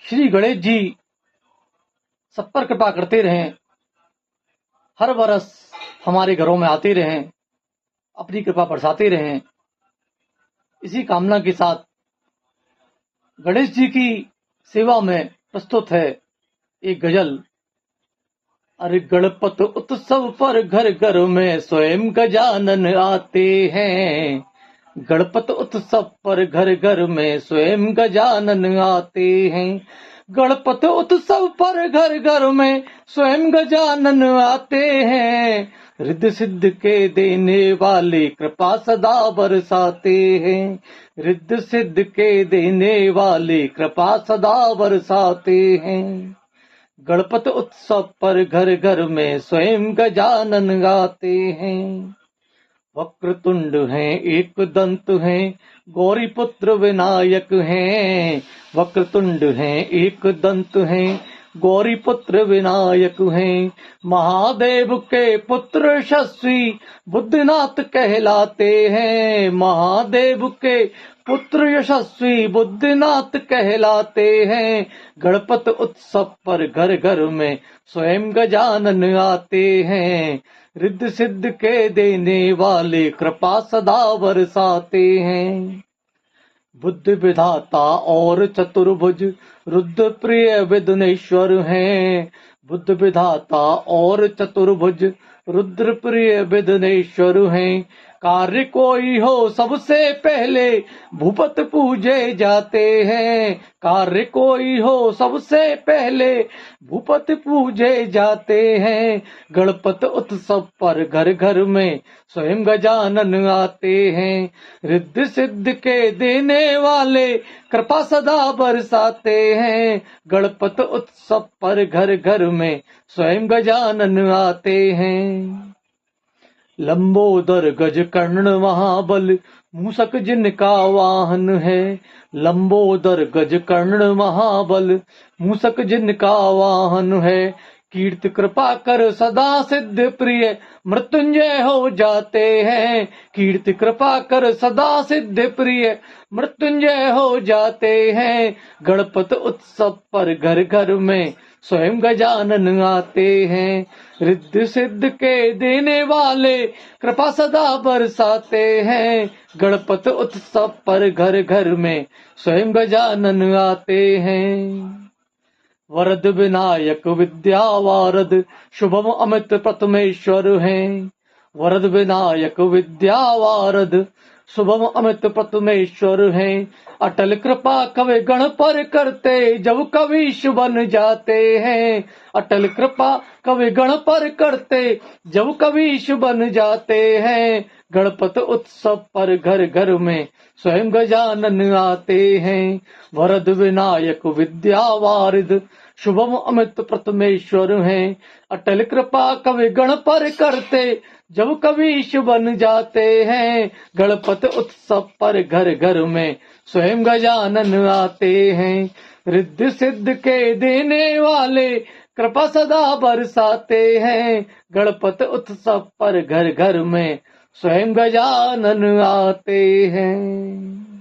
श्री गणेश जी सब पर कृपा करते रहें, हर बरस हमारे घरों में आते रहें, अपनी कृपा बरसाते रहें। इसी कामना के साथ गणेश जी की सेवा में प्रस्तुत है एक गजल। अरे गणपत उत्सव पर घर घर में स्वयं गजानन आते हैं। गणपत उत्सव पर घर घर में स्वयं गजानन आते हैं। गणपत उत्सव पर घर घर में स्वयं गजानन आते हैं। रिद्ध सिद्ध के देने वाले कृपा सदा बरसाते हैं। रिद्ध सिद्ध के देने वाले कृपा सदा बरसाते हैं। गणपत उत्सव पर घर घर में स्वयं गजानन गाते हैं। वक्रतुंड हैं, एक दंत हैं, गौरी पुत्र विनायक हैं। वक्रतुंड हैं, एक दंत हैं, गौरी पुत्र विनायक हैं। महादेव के पुत्र यशस्वी बुद्धनाथ कहलाते हैं। महादेव के पुत्र यशस्वी बुद्धनाथ कहलाते हैं। गणपत उत्सव पर घर घर में स्वयं गजानन आते हैं। रिद्ध सिद्ध के देने वाले कृपा सदा बरसाते हैं। बुद्धि विधाता और चतुर्भुज रुद्र प्रिय विघ्नेश्वर हैं। बुद्धि विधाता और चतुर्भुज रुद्र प्रिय विघ्नेश्वर हैं। कार्य कोई हो सबसे पहले भूपत पूजे जाते हैं। कार्य कोई हो सबसे पहले भूपत पूजे जाते हैं। गणपत उत्सव पर घर घर में स्वयं गजानन आते हैं। रिद्ध सिद्ध के देने वाले कृपा सदा बरसाते हैं। गणपत उत्सव पर घर घर में स्वयं गजानन आते हैं। लंबोदर गज कर्ण महाबल मूषक जिनका वाहन है। लंबोदर गज कर्ण महाबल मूषक जिनका वाहन है। कीर्ति कृपा कर सदा सिद्ध प्रिय मृत्युंजय हो जाते हैं। कीर्ति कृपा कर सदा सिद्ध प्रिय मृत्युंजय हो जाते हैं। गणपत उत्सव पर घर घर में स्वयं गजानन आते हैं। रिद्ध सिद्ध के देने वाले कृपा सदा बरसाते हैं। गणपत उत्सव पर घर घर में स्वयं गजानन आते हैं। वरद विनायक विद्या वारद शुभम अमित प्रथमेश्वर हैं। वरद विनायक विद्या वारद शुभम अमित प्रथमेश्वर हैं। अटल कृपा कवि गण पर करते जब कविश बन जाते हैं। अटल कृपा कवि गण पर करते जब कविश बन जाते हैं। गणपत उत्सव पर घर घर में स्वयं गजानन आते हैं। वरद विनायक विद्या वारिद शुभम अमित प्रथमेश्वर हैं। अटल कृपा कवि गण पर करते जब कविश बन जाते हैं। गणपत उत्सव पर घर घर में स्वयं गजानन आते हैं। रिद्ध सिद्ध के देने वाले कृपा सदा बरसाते हैं। गणपत उत्सव पर घर घर में स्वयं गजानन आते हैं।